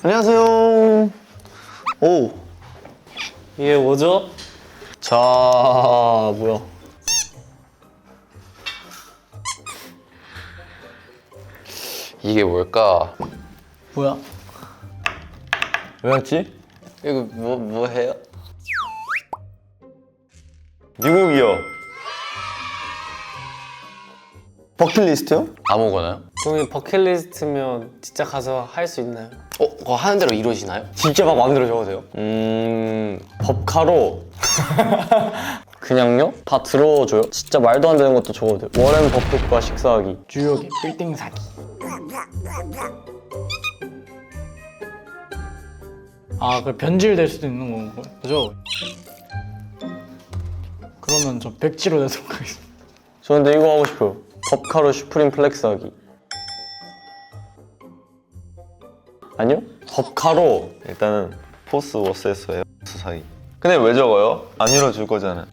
안녕하세요. 오. 이게 뭐죠? 자, 뭐야. 이게 뭘까? 뭐야? 왜 왔지? 이거 뭐 해요? 미국이요. 버킷리스트요? 아무거나요? 종이 버킷리스트면 진짜 가서 할 수 있나요? 그거 하는 대로 이루어지나요? 진짜 막 마음대로 적어도 돼요? 법카로 그냥요? 다 들어줘요? 진짜 말도 안 되는 것도 적어도 돼요. 워렌 버핏과 식사하기. 뉴욕의 빌딩 사기. 아, 그 변질될 수도 있는 거죠? 그러면 저 백지로 내도록 하겠습니다. 저 근데 이거 하고 싶어요. 법카로 슈프림 플렉스 하기. 아니요? 법카로 일단은 포스 워스에서 에어포스 사기. 근데 왜 적어요? 안 이뤄줄 거잖아.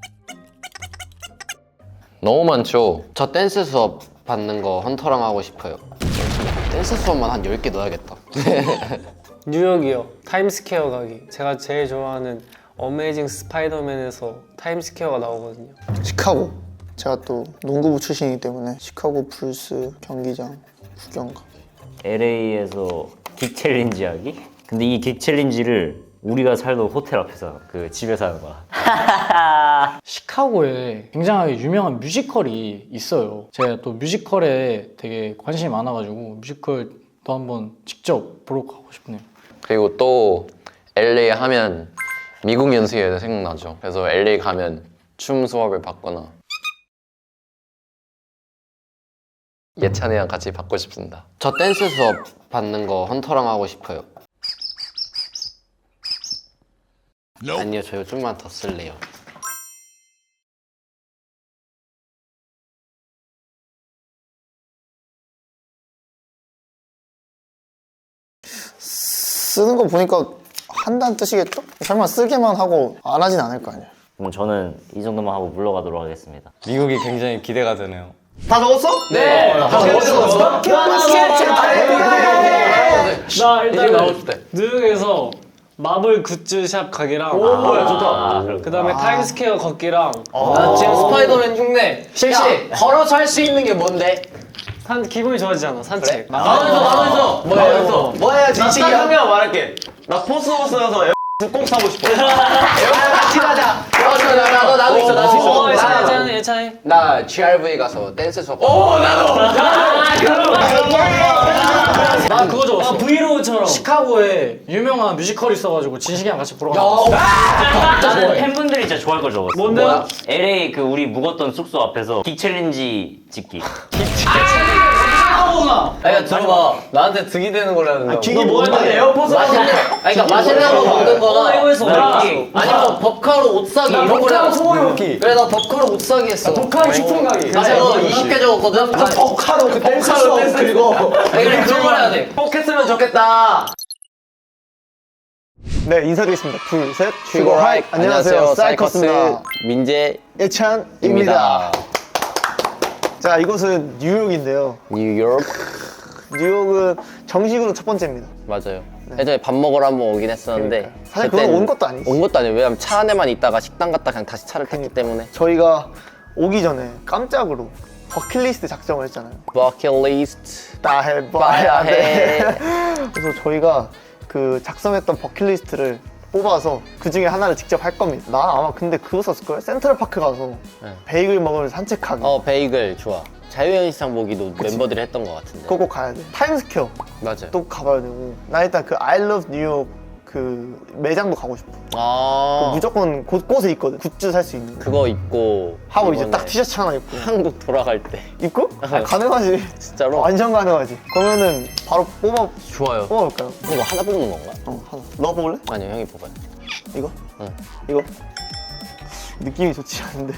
너무 많죠? 저 댄스 수업 받는 거 헌터랑 하고 싶어요. 댄스 수업만 한 10개 넣어야겠다. 뉴욕이요. 타임스퀘어 가기. 제가 제일 좋아하는 어메이징 스파이더맨에서 타임스퀘어가 나오거든요. 시카고. 제가 또 농구부 출신이기 때문에 시카고 불스 경기장 구경 가기. LA에서 긱 챌린지 하기? 근데 이 긱 챌린지를 우리가 살던 호텔 앞에서 그 집에서 하는 거야. 시카고에 굉장하게 유명한 뮤지컬이 있어요. 제가 또 뮤지컬에 되게 관심이 많아가지고 뮤지컬도 한번 직접 보러 가고 싶네요. 그리고 또 LA 하면 미국 연습회가 생각나죠. 그래서 LA 가면 춤 수업을 받거나 예찬이랑 같이 받고 싶습니다. 저 댄스 수업 받는 거 헌터랑 하고 싶어요. 아니요, 저 좀만 더 쓸래요. 쓰는 거 보니까 한다는 뜻이겠죠? 설마 쓰기만 하고 안 하진 않을 거 아니에요. 그럼 저는 이 정도만 하고 물러가도록 하겠습니다. 미국이 굉장히 기대가 되네요. 다 적었어? 네! 나 일단 나올 때. 뉴욕에서 마블 굿즈샵 가기랑 그 다음에 타임스퀘어 걷기랑 나 지금 스파이더맨 흉내 실시! 걸어서 할 수 있는 게 뭔데? 기분이 좋아지잖아, 산책. 나눠줘! 뭐 해야지? 나 딱 한 명 말할게. 나 포스 워스여서 에어포스 꼭 사고 싶어. 같이 가자! 나도 있어. 예찬이. 나 GRV 가서 댄스 수업. 나 그거 적었어. 브이로그처럼. 시카고에 유명한 뮤지컬이 있어가지고 진식이랑 같이 보러 가고. 나는 팬분들이 진짜 좋아할 걸 적었어. 뭔데요? LA 그 우리 묵었던 숙소 앞에서 긱 챌린지 찍기. 야 들어봐. 나한테 득이 되는 걸로 해야 된다고. 너 뭐야? 에어포스 맛있는, 그러니까 맛있는 거 먹는 거나 이거 했어. 아니면 법카로 옷 사기 이런 거를 하고 소고기 먹기. 그래 나 법카로 옷 사기 했어. 법카로 슈프림 가기. 나 저거 20개 적었거든? 법카로 그 댄스 수업 그리고 그래 그런 걸 해야 돼. 꼭 했으면 좋겠다. 네, 인사드리겠습니다. 둘, 셋. 슈거 하이크. 안녕하세요. 사이커스입니다. 민재입니다. 예찬입니다. 자, 이곳은 뉴욕인데요. 뉴욕. 뉴욕은 정식으로 첫 번째입니다. 맞아요. 예전에 밥 먹으러 한번 오긴 했었는데 사실 그건 온 것도 아니지. 온 것도 아니에요. 왜냐면 차 안에만 있다가 식당 갔다 그냥 다시 차를 탔기 때문에. 저희가 오기 전에 깜짝으로 버킷리스트 작성을 했잖아요. 버킷리스트 다 해봐야 돼. 그래서 저희가 그 작성했던 버킷리스트를 뽑아서 그 중에 하나를 직접 할 겁니다. 나 아마 근데 그거 썼을걸? 센트럴파크 가서 베이글 먹으면서 산책하기. 베이글 좋아. 자유현시장 보기도 멤버들이 했던 것 같은데. 그거 꼭 가야 돼. 타임스퀘어 맞아요. 또 가봐야 되고. 나 일단 그 I love 뉴욕 그 매장도 가고 싶어. 무조건 곳곳에 있거든. 굿즈 살 수 있는. 그거 입고 하고 이제 이번에 딱 티셔츠 하나 입고. 한국 돌아갈 때 입고? 가능하지. 진짜로? 완전 가능하지. 그러면은 바로 좋아요. 뽑아볼까요? 그거 하나 뽑는 건가? 하나. 너 뽑을래? 아니요, 형이 뽑아요. 이거? 응. 이거? 느낌이 좋지 않은데.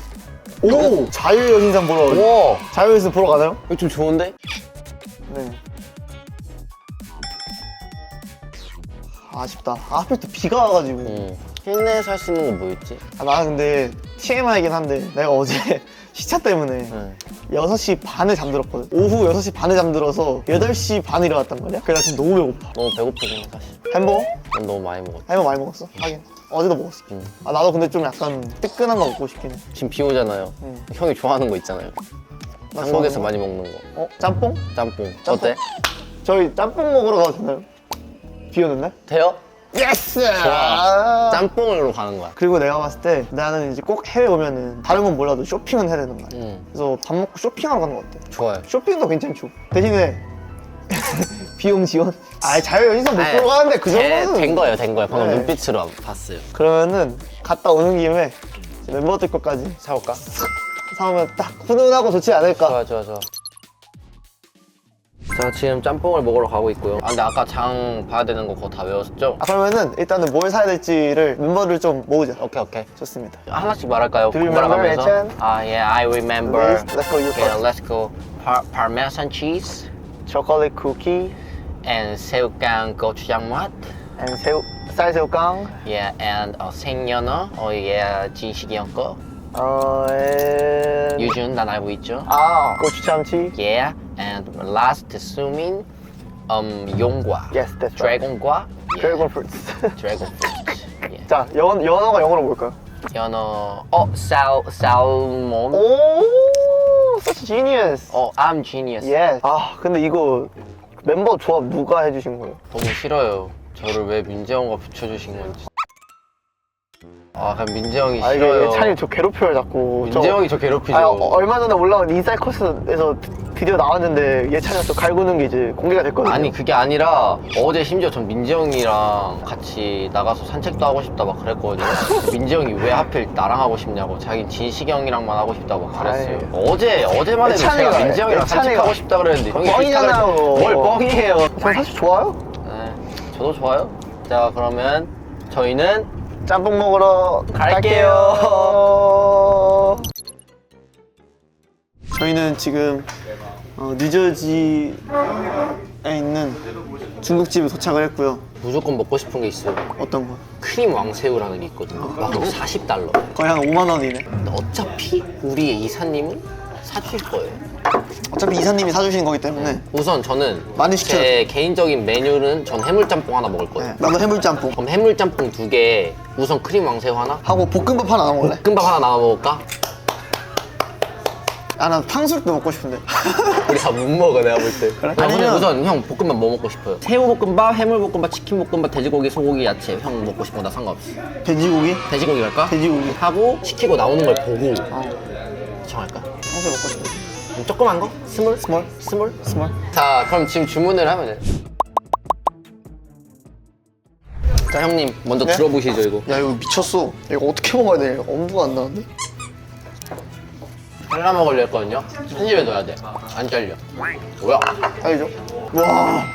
오! 자유여신상 보러 가요. 우와! 자유여신상 보러 가나요? 이거 좀 좋은데? 네. 아쉽다. 하필 또 비가 와가지고. 실내에서 할 수 있는 건 뭐였지? 나는 근데 TMI이긴 한데 내가 어제 시차 때문에 6시 반에 잠들었거든. 오후 6시 반에 잠들어서 8시 반에 일어났단 말이야. 그래서 나 지금 너무 배고파. 너무 배고프긴 해 사실. 햄버거? 난 너무 많이 먹었어. 햄버거 많이 먹었어? 하긴. 어제도 먹었어. 아, 나도 근데 좀 약간 뜨끈한 거 먹고 싶긴 해. 지금 비 오잖아요. 형이 좋아하는 거 있잖아요. 나 한국에서 좋아하는 많이 먹는 거. 거? 짬뽕? 짬뽕. 짬뽕? 어때? 저희 짬뽕 먹으러 가도 되나요? 비 오는 날? 돼요? 예스! 좋아. 짬뽕으로 가는 거야. 그리고 내가 봤을 때 나는 이제 꼭 해외 오면은 다른 건 몰라도 쇼핑은 해야 되는 말이야. 그래서 밥 먹고 쇼핑하러 가는 거 어때? 좋아요. 쇼핑도 괜찮죠. 대신에 비용 지원? 아, 자유여기서 못 보러 가는데 그 정도는 된 거예요, 된 거예요. 방금 네. 눈빛으로 봤어요. 그러면은 갔다 오는 김에 이제 멤버들 것까지 사올까? 사오면 딱 훈훈하고 좋지 않을까. 좋아, 좋아, 좋아. 자, 지금 짬뽕을 먹으러 가고 있고요. 아, 근데 아까 장 봐야 되는 거 그거 다 외웠죠? 아, 그러면은 일단은 뭘 사야 될지를 멤버들 좀 모으자. 오케이, 오케이. 좋습니다. 하나씩 말할까요? Do you 번갈아 remember, 가면서? Etienne? 아, yeah, I remember. Let's go, you Okay, first. let's go. Parmesan cheese 초콜릿 쿠키 and 새우깡 고추장 맛. and 쌀새우깡. Yeah, and 생연어. yeah, 진식이 형 거. and 유준, 난 알고 있죠? 고추참치. Yeah, and last 수민, 용과. Yes, that's right. 드래곤과. 드래곤 프루트. 드래곤 프루트. Yeah. 자, 연어가 영어로 뭘까요? 연어, 살몬. 오, such genius. I'm genius. Yes. 아, 근데 이거 멤버 조합 누가 해주신 거예요? 너무 싫어요. 저를 왜 민재형과 붙여주신 건지. 아, 그냥 민재형이 아, 싫어요. 이게 찬이 저 괴롭혀요 자꾸. 민재형이 저 괴롭히죠. 얼마 전에 올라온 인사이드 코스에서 드디어 나왔는데 예찬이가 또 갈구는 게 이제 공개가 됐거든요. 아니 그게 아니라 어제 심지어 전 민재형이랑 같이 나가서 산책도 하고 싶다 막 그랬거든요. 민재형이 왜 하필 나랑 하고 싶냐고, 자긴 진식이 형이랑만 하고 싶다고 막 그랬어요. 어제만 해도 예찬이가- 제가 민재형이랑 예찬이가- 산책하고 싶다 그랬는데 형이 뻥이잖아요. 뭘 뻥이에요. 저 사실 좋아요. 네, 저도 좋아요. 자, 그러면 저희는 짬뽕 먹으러 갈게요. 저희는 지금 뉴저지에 있는 중국집에 도착을 했고요. 무조건 먹고 싶은 게 있어요. 어떤 거? 크림 왕새우라는 게 있거든요. 막 $40. 거의 한 5만 원이네. 근데 어차피 우리의 이사님은 사줄 거예요. 어차피 이사님이 사주신 거기 때문에. 우선 저는 많이 시켜도 제 개인적인 메뉴는 전 해물짬뽕 하나 먹을 거예요. 네, 나도 해물짬뽕 그럼 해물짬뽕 2개, 우선 크림 왕새우 하나, 하고 볶음밥 하나 먹을래? 볶음밥 하나 나눠 먹을까? 아, 나 탕수육도 먹고 싶은데. 우리 다 못 먹어, 내가 볼 때. 그래? 아니면 아니면- 우선 형 볶음밥 뭐 먹고 싶어요? 새우볶음밥, 해물볶음밥, 치킨볶음밥, 돼지고기, 소고기, 야채. 형 먹고 싶은 거 나 상관없어. 돼지고기? 돼지고기 갈까? 돼지고기. 하고 시키고 나오는 걸 보고 정할까? 탕수육 먹고 싶은데. 그럼 조그만 거? 스몰? 스몰? 스몰? 스몰? 자, 그럼 지금 주문을 하면 돼. 자, 형님 먼저 네? 들어보시죠, 이거. 야, 이거 미쳤어. 이거 어떻게 먹어야 돼? 엄두가 안 나는데? 잘라 먹으려 했거든요. 한 입에 넣어야 돼. 안 잘려. 뭐야? 알죠? 와,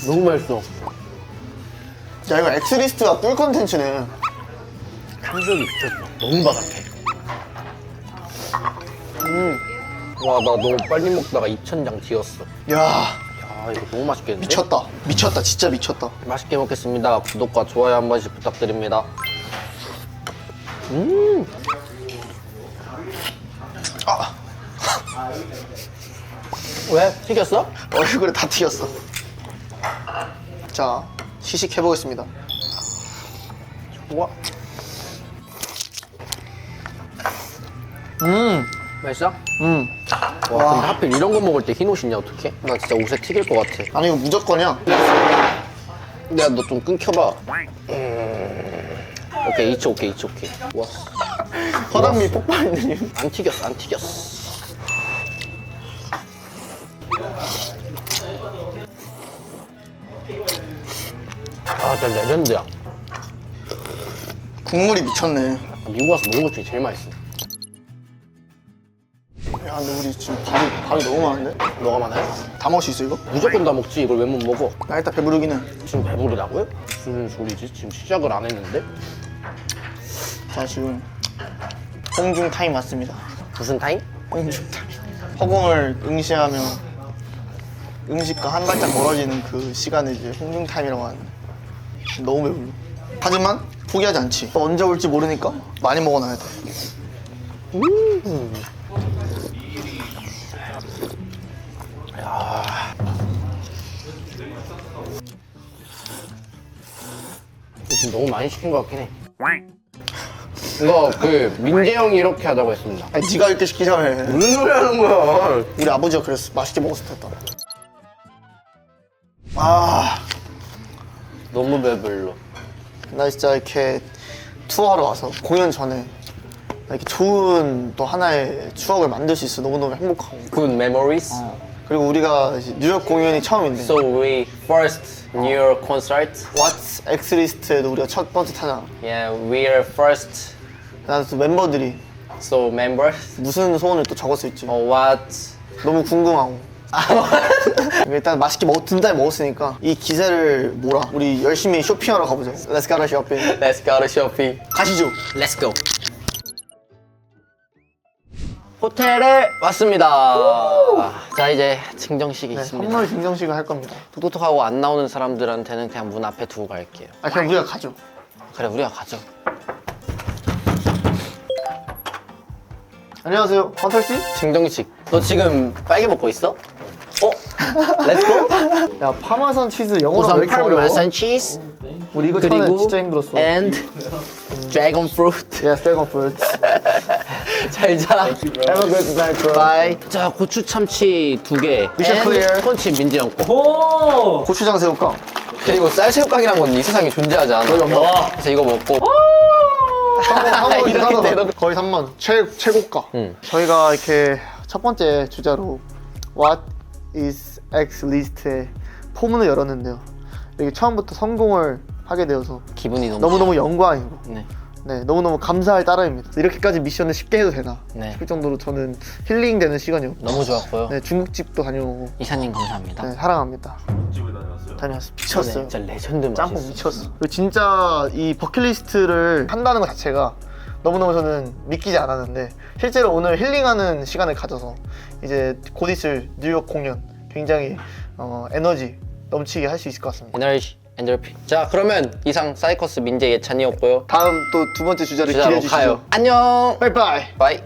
너무 맛있어. 야, 이거 엑스리스트가 꿀 컨텐츠네. 탕수육이 미쳤어. 너무 바삭해. 와, 나 너무 빨리 먹다가 입천장 튀었어. 야, 야, 이거 너무 맛있겠는데? 미쳤다. 미쳤다. 진짜 미쳤다. 맛있게 먹겠습니다. 구독과 좋아요 한 번씩 부탁드립니다. 왜? 튀겼어? 얼굴에 다 튀겼어. 자, 시식해보겠습니다. 우와. 맛있어? 와, 근데 하필 이런 거 먹을 때 흰 옷이냐, 어떡해? 나 진짜 옷에 튀길 것 같아. 아니, 이거 무조건이야. 내가 너 좀 끊겨봐. 오케이, 이치 오케이, 이치 오케이. 좋았어. 화장미 폭발이네. 안 튀겼어, 안 튀겼어. 아, 진짜 레전드야. 국물이 미쳤네. 미국 와서 먹는 것 중에 제일 맛있어. 야, 근데 우리 지금 밥이 너무 많은데? 너가 많아요? 다 먹을 수 있어, 이거? 무조건 다 먹지. 이걸 왜 못 먹어? 나 일단 배부르긴 해. 지금 배부르다고요? 무슨 소리지? 지금 시작을 안 했는데? 자, 지금 홍중 타임 왔습니다. 무슨 타임? 홍중 타임. 허공을 응시하며 음식과 한 발짝 멀어지는 그 시간을 이제 홍중 타임이라고 하는. 너무 배불러. 하지만 포기하지 않지. 또 언제 올지 모르니까 많이 먹어놔야 돼. 지금 너무 많이 시킨 것 같긴 해. 이거 그 민재 형이 이렇게 하자고 했습니다. 아니 네가 이렇게 시키자며. 무슨 소리 하는 거야? 우리 아버지가 그랬어. 맛있게 먹었을 텐데. 아, 너무 배불러. 나 진짜 이렇게 투어하러 와서 공연 전에 이렇게 좋은 또 하나의 추억을 만들 수 있어. 너무너무 행복하고. Good memories. 그리고 우리가 이제 뉴욕 공연이 처음인데 So we first New York concert. What's X리스트에도 우리가 첫 번째 타잖아. Yeah, we are first. 나는 또 멤버들이 So members. 무슨 소원을 또 적었을지 What? 너무 궁금하고. 일단 맛있게 든잘 먹었으니까 이 기세를 몰아. 우리 열심히 쇼핑하러 가보자. Let's go to shopping. Let's go to shopping. 가시죠. Let's go. 호텔에 왔습니다. 자 이제 증정식이 네, 있습니다. 선물 증정식을 할 겁니다. 톡톡하고 안 나오는 사람들한테는 그냥 문 앞에 두고 갈게요. 아 그냥 우리가 가죠. 그래 우리가 가죠. 안녕하세요, 헌털 씨. 증정식. 너 지금 빨개 먹고 있어? 어? 렛츠고. 야 파마산 치즈 영어로 왜 우선 이렇게 어려워? 파마산 치즈 우리 이거 처음에 그리고 진짜 힘들었어. and dragon fruit. Yes, dragon fruit. 잘 자. Have a good night, bro. 바이. 자 고추 참치 2개. Mission clear. 펀치 민지 형 거. 오! 고추장 새우깡. 그리고 쌀새우깡이란 건 이 세상에 존재하지 않아. 그래서 이거 먹고. 거의 3만 원. 최고가. 응. 저희가 이렇게 첫 번째 주자로 What is X 리스트의 포문을 열었는데요. 이렇게 처음부터 성공을 하게 되어서 기분이 너무너무 영광이고 네. 네, 너무너무 감사할 따름입니다. 이렇게까지 미션을 쉽게 해도 되나 네. 싶을 정도로 저는 힐링되는 시간이었고 너무 좋았고요. 네, 중국집도 다녀오고 이사님 감사합니다. 네, 사랑합니다. 다녀왔어요. 미쳤어요. 진짜 레전드 짬뽕 맛있어. 미쳤어. 그리고 진짜 이 버킷리스트를 한다는 것 자체가 너무너무 저는 믿기지 않았는데 실제로 오늘 힐링하는 시간을 가져서 이제 곧 있을 뉴욕 공연 굉장히 에너지 넘치게 할 수 있을 것 같습니다. 에너지 엔돌핀. 자 그러면 이상 사이커스 민재 예찬이었고요. 다음 또 두 번째 주자를 기대해 주자로 주시죠. 가요. 안녕. 바이바이. 바이.